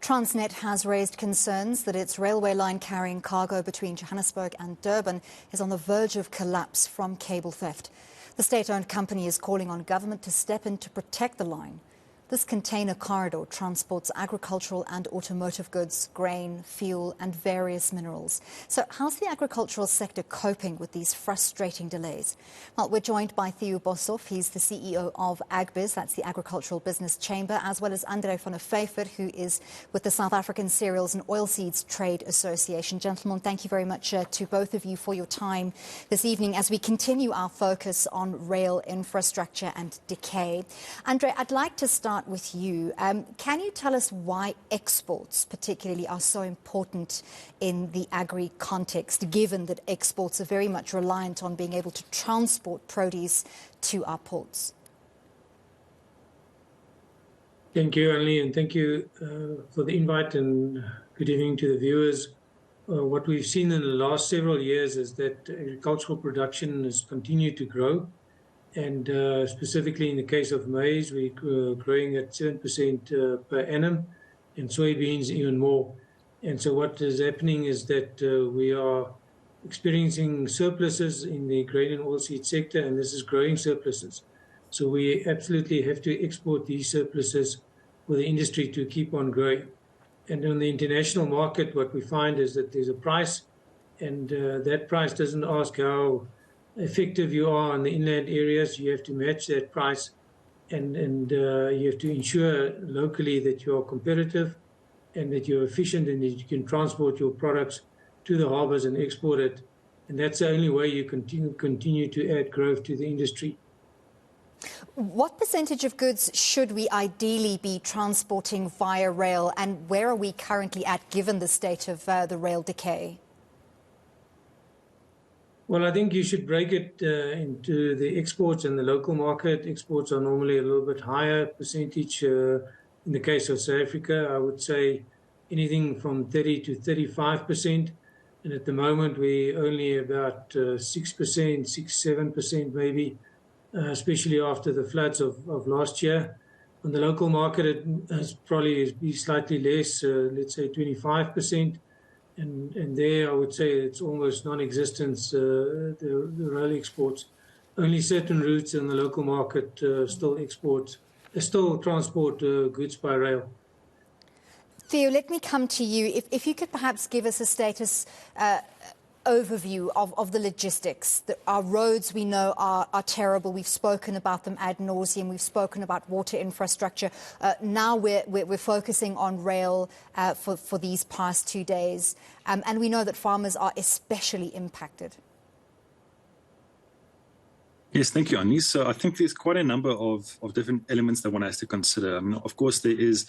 Transnet has raised concerns that its railway line carrying cargo between Johannesburg and Durban is on the verge of collapse from cable theft. The state-owned company is calling on government to step in to protect the line. This container corridor transports agricultural and automotive goods, grain, fuel and various minerals. So how's the agricultural sector coping with these frustrating delays? Well, we're joined by Theo Boshoff. He's the CEO of AgBiz, that's the Agricultural Business Chamber, as well as Andre van der Vyver, who is with the South African Cereals and Oilseeds Trade Association. Gentlemen, thank you very much to both of you for your time this evening as we continue our focus on rail infrastructure and decay. Andre, I'd like to start with you. Can you tell us why exports particularly are so important in the agri context, given that exports are very much reliant on being able to transport produce to our ports? Thank you, Annie, and thank you for the invite, and good evening to the viewers. What we've seen in the last several years is that agricultural production has continued to grow. And specifically in the case of maize, we're growing at 7% per annum, and soybeans even more. And so what is happening is that we are experiencing surpluses in the grain and oilseed sector, and this is growing surpluses. So we absolutely have to export these surpluses for the industry to keep on growing. And on the international market, what we find is that there's a price, and that price doesn't ask how effective you are in the inland areas. You have to match that price, and you have to ensure locally that you are competitive and that you're efficient and that you can transport your products to the harbors and export it. And that's the only way you continue to add growth to the industry. What percentage of goods should we ideally be transporting via rail, and where are we currently at given the state of the rail decay? Well, I think you should break it into the exports and the local market. Exports are normally a little bit higher percentage. In the case of South Africa, I would say anything from 30 to 35%. And at the moment, we're only about 6%, 7% maybe, especially after the floods of last year. On the local market, it has probably be slightly less, let's say 25%. And there, I would say it's almost non-existent, the rail exports. Only certain routes in the local market still transport goods by rail. Theo, let me come to you. If you could perhaps give us a status overview of the logistics. Our roads, we know, are terrible. We've spoken about them ad nauseum. We've spoken about water infrastructure. Now we're focusing on rail for these past 2 days. And we know that farmers are especially impacted. Yes, thank you, Annie. So I think there's quite a number of different elements that one has to consider. I mean, of course, there is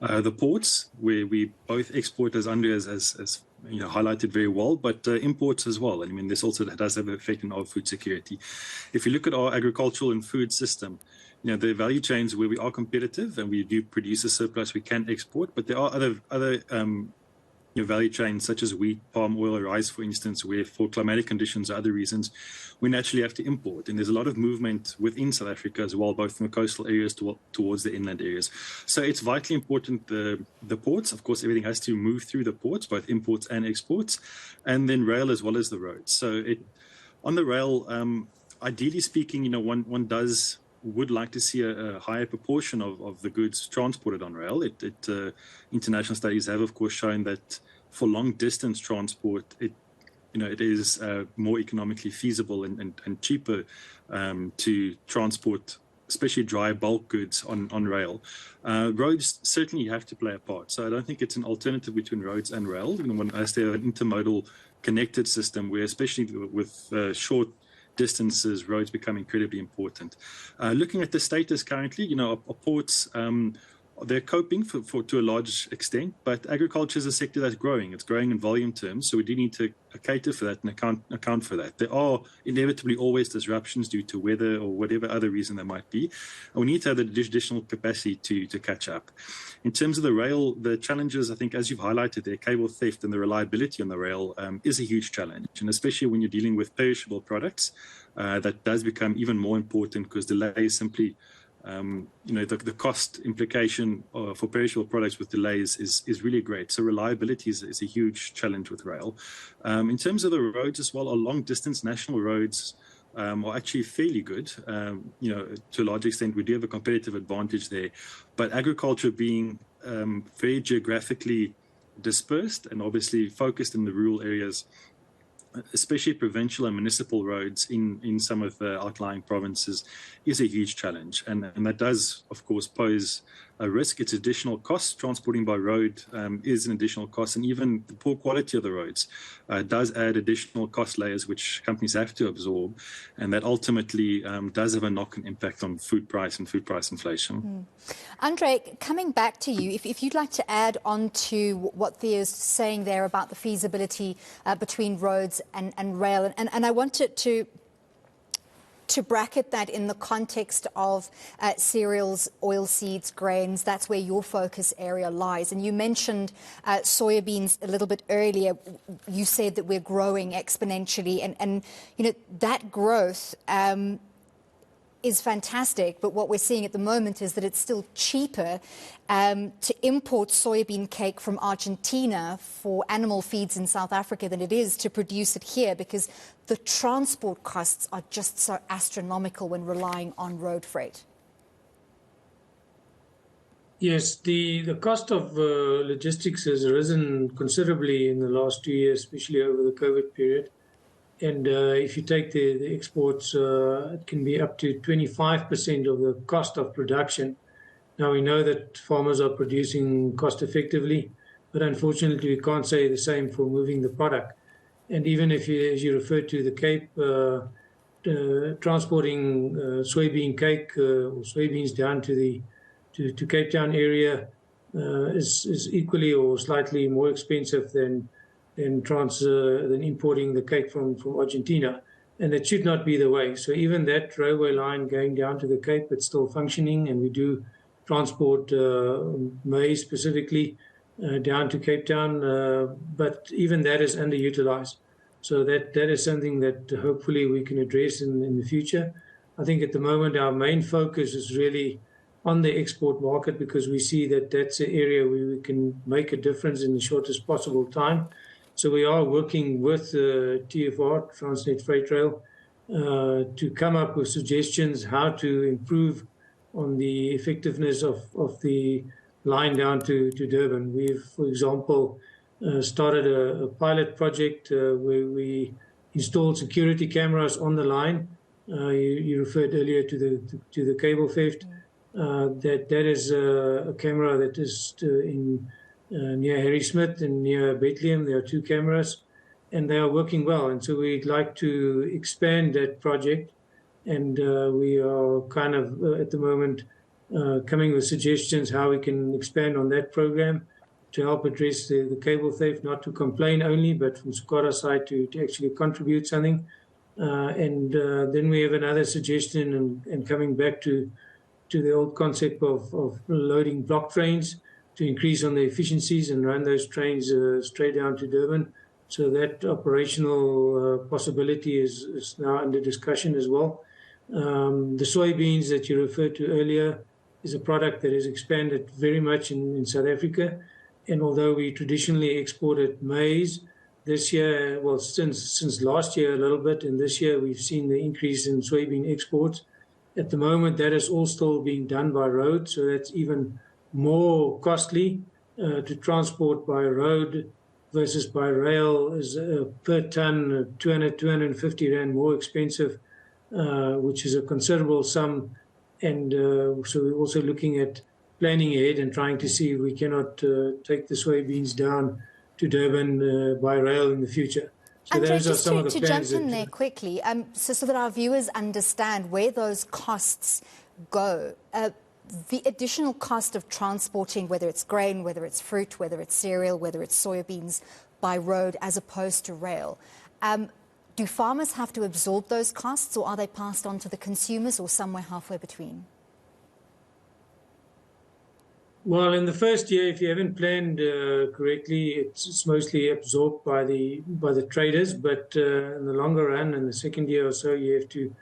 the ports, where we both export, as Andre has highlighted very well, but imports as well. I mean, this also does have an effect on our food security. If you look at our agricultural and food system, the value chains where we are competitive and we do produce a surplus, we can export, but there are other value chains such as wheat, palm oil, or rice, for instance, where for climatic conditions or other reasons, we naturally have to import. And there's a lot of movement within South Africa as well, both from the coastal areas towards the inland areas. So it's vitally important, the ports. Of course, everything has to move through the ports, both imports and exports, and then rail as well as the roads. So on the rail, ideally speaking, one would like to see a higher proportion of the goods transported on rail. International studies have, of course, shown that for long distance transport, it is more economically feasible and cheaper to transport, especially dry bulk goods on rail. Roads certainly have to play a part. So I don't think it's an alternative between roads and rail. One has to have an intermodal connected system where, especially with short distances, roads become incredibly important. Looking at the status currently, our ports, they're coping to a large extent, but agriculture is a sector that's growing. It's growing in volume terms, so we do need to cater for that and account for that. There are inevitably always disruptions due to weather or whatever other reason there might be, and we need to have the additional capacity to catch up. In terms of the rail, the challenges, I think, as you've highlighted there, cable theft and the reliability on the rail is a huge challenge, and especially when you're dealing with perishable products, that does become even more important because delays simply the cost implication for perishable products with delays is really great. So reliability is a huge challenge with rail. In terms of the roads as well, our long distance national roads are actually fairly good. To a large extent, we do have a competitive advantage there. But agriculture being very geographically dispersed and obviously focused in the rural areas, especially provincial and municipal roads in some of the outlying provinces, is a huge challenge. And that does, of course, pose a risk. It's additional costs. Transporting by road is an additional cost. And even the poor quality of the roads does add additional cost layers, which companies have to absorb. And that ultimately does have a knock-on impact on food price and food price inflation. Andre, coming back to you, if you'd like to add on to what Thea's saying there about the feasibility between roads and rail, and I wanted to bracket that in the context of cereals, oilseeds, grains. That's where your focus area lies. And you mentioned soybeans a little bit earlier. You said that we're growing exponentially, and that growth is fantastic, but what we're seeing at the moment is that it's still cheaper to import soybean cake from Argentina for animal feeds in South Africa than it is to produce it here, because the transport costs are just so astronomical when relying on road freight. Yes, the cost of logistics has risen considerably in the last 2 years, especially over the COVID period. And if you take the exports, it can be up to 25% of the cost of production. Now, we know that farmers are producing cost effectively, but unfortunately, we can't say the same for moving the product. And even if you, as you referred to, the Cape, transporting soybean cake or soybeans down to Cape Town area is equally or slightly more expensive than importing the cake from Argentina. And that should not be the way. So even that railway line going down to the Cape, it's still functioning, and we do transport maize specifically down to Cape Town, but even that is underutilized. So that is something that hopefully we can address in the future. I think at the moment our main focus is really on the export market, because we see that that's an area where we can make a difference in the shortest possible time. So we are working with TFR, Transnet Freight Rail, to come up with suggestions how to improve on the effectiveness of the line down to Durban. We've, for example, started a pilot project where we installed security cameras on the line. You referred earlier to the cable theft. That is a camera that is near Harry Smith and near Bethlehem. There are 2 cameras, and they are working well. And so we'd like to expand that project. And we are kind of, at the moment, coming with suggestions how we can expand on that program to help address the cable theft, not to complain only, but from SCOTA's side to actually contribute something. And then we have another suggestion, and coming back to the old concept of loading block trains to increase on the efficiencies and run those trains straight down to Durban. So that operational possibility is now under discussion as well. The soybeans that you referred to earlier is a product that has expanded very much in South Africa. And although we traditionally exported maize, this year, well, since last year a little bit, and this year we've seen the increase in soybean exports. At the moment, that is all still being done by road, so that's even more costly to transport by road versus by rail. Is per ton 250 rand more expensive, which is a considerable sum. And so we're also looking at planning ahead and trying to see if we cannot take the soybeans down to Durban by rail in the future. So Andre, those are some of the to plans. Jump in there quickly, so that our viewers understand where those costs go. The additional cost of transporting, whether it's grain, whether it's fruit, whether it's cereal, whether it's soybeans, by road as opposed to rail. Do farmers have to absorb those costs, or are they passed on to the consumers, or somewhere halfway between? Well, in the first year, if you haven't planned correctly, it's mostly absorbed by the traders. But in the longer run, in the second year or so, you have to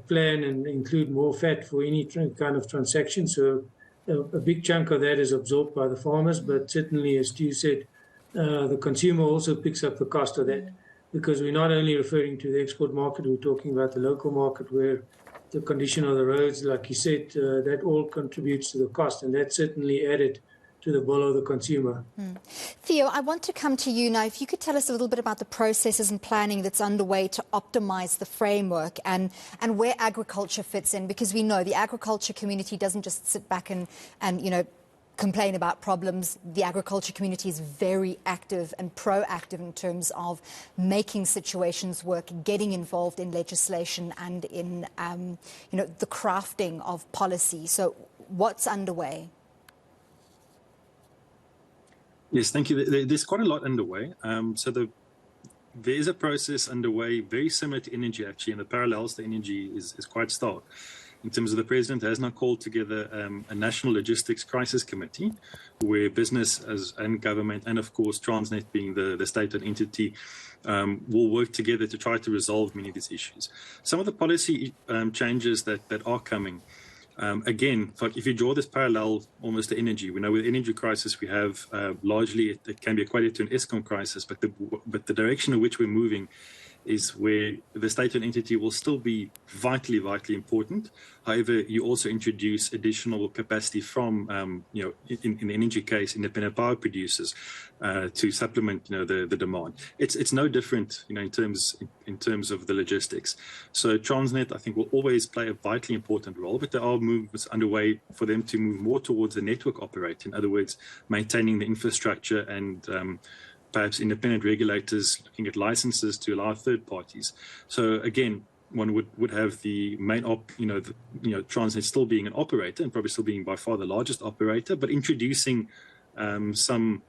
plan and include more fat for any kind of transaction. So a big chunk of that is absorbed by the farmers, but certainly, as Stu said, the consumer also picks up the cost of that, because we're not only referring to the export market, we're talking about the local market where the condition of the roads, like you said, that all contributes to the cost, and that's certainly added to the bill of the consumer. Theo, I want to come to you now. If you could tell us a little bit about the processes and planning that's underway to optimise the framework and where agriculture fits in, because we know the agriculture community doesn't just sit back and complain about problems. The agriculture community is very active and proactive in terms of making situations work, getting involved in legislation and in the crafting of policy. So what's underway? Yes, thank you. There's quite a lot underway. There is a process underway very similar to energy, actually, and the parallels to energy is quite stark. In terms of the president has now called together a national logistics crisis committee where business and government and, of course, Transnet being the state-owned entity will work together to try to resolve many of these issues. Some of the policy changes that are coming, again, if you draw this parallel almost to energy, we know with the energy crisis we have largely it can be equated to an Eskom crisis, but the direction in which we're moving is where the state-owned entity will still be vitally important. However, you also introduce additional capacity from, in the energy case, independent power producers to supplement, the demand. It's no different, in terms of the logistics. So Transnet, I think, will always play a vitally important role, but there are movements underway for them to move more towards a network operator. In other words, maintaining the infrastructure and perhaps independent regulators looking at licenses to allow third parties. So again, one would have the main Transnet still being an operator and probably still being by far the largest operator, but introducing some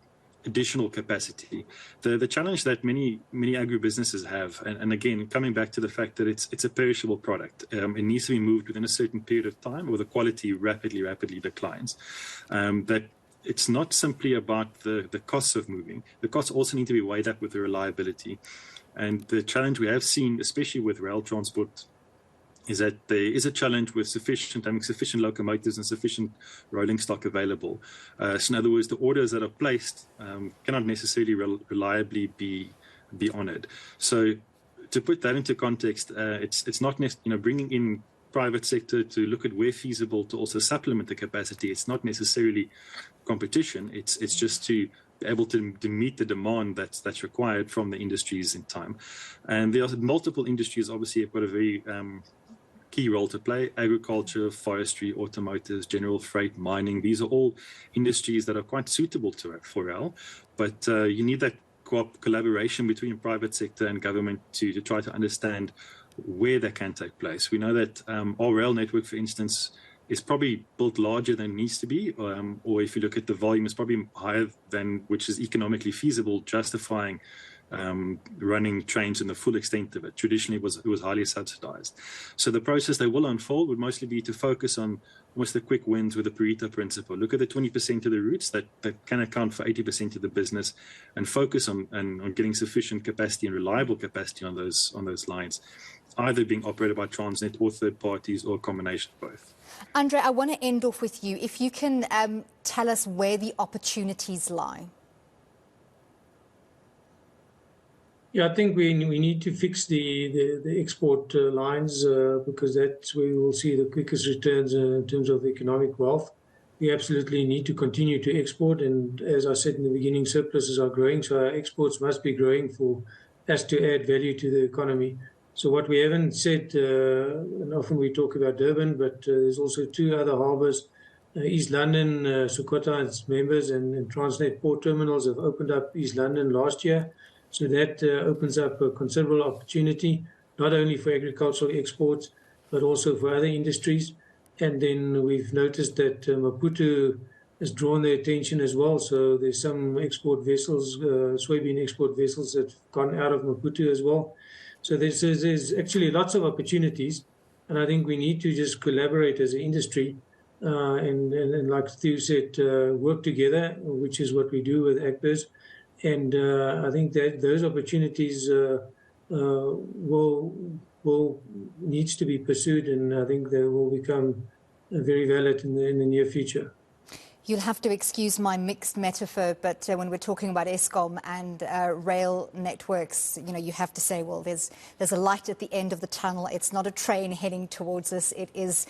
additional capacity. The challenge that many agribusinesses have, and again, coming back to the fact that it's a perishable product, it needs to be moved within a certain period of time, or the quality rapidly declines. That it's not simply about the costs of moving. The costs also need to be weighed up with the reliability. And the challenge we have seen, especially with rail transport, is that there is a challenge with having sufficient locomotives and sufficient rolling stock available. So in other words, the orders that are placed cannot necessarily reliably be honoured. So to put that into context, it's not bringing in private sector to look at where feasible to also supplement the capacity. It's not necessarily competition. It's just to be able to meet the demand that's required from the industries in time. And there are multiple industries, obviously, have got a very key role to play: agriculture, forestry, automotive, general freight, mining. These are all industries that are quite suitable for rail, but you need that collaboration between private sector and government to try to understand where that can take place. We know that our rail network, for instance, is probably built larger than it needs to be, or if you look at the volume, it's probably higher than which is economically feasible, justifying running trains in the full extent of it. Traditionally, it was highly subsidized. So the process that will unfold would mostly be to focus on almost the quick wins with the Pareto principle. Look at the 20% of the routes that can account for 80% of the business, and focus on getting sufficient capacity and reliable capacity on those lines, either being operated by Transnet or third parties, or a combination of both. Andre, I want to end off with you. If you can tell us where the opportunities lie. Yeah, I think we need to fix the export lines because that's where we will see the quickest returns in terms of economic wealth. We absolutely need to continue to export, and as I said in the beginning, surpluses are growing, so our exports must be growing for us to add value to the economy. So what we haven't said, and often we talk about Durban, but there's also two other harbours, East London, Sukota and its members, and Transnet port terminals have opened up East London last year. So that opens up a considerable opportunity, not only for agricultural exports, but also for other industries. And then we've noticed that Maputo has drawn their attention as well. So there's some export vessels, soybean export vessels that have gone out of Maputo as well. So there's actually lots of opportunities. And I think we need to just collaborate as an industry and like Stu said, work together, which is what we do with ACBIS. And I think that those opportunities will needs to be pursued, and I think they will become very valid in the near future. You'll have to excuse my mixed metaphor, but when we're talking about Eskom and rail networks, you have to say, well, there's a light at the end of the tunnel. It's not a train heading towards us. It is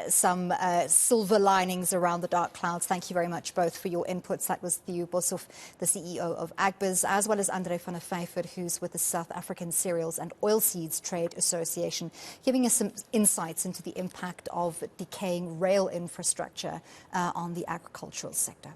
some silver linings around the dark clouds. Thank you very much both for your inputs. That was Theo Boshoff, the CEO of Agbiz, as well as Andre van der Vyver, who's with the South African Cereals and Oilseeds Trade Association, giving us some insights into the impact of decaying rail infrastructure on the agricultural sector.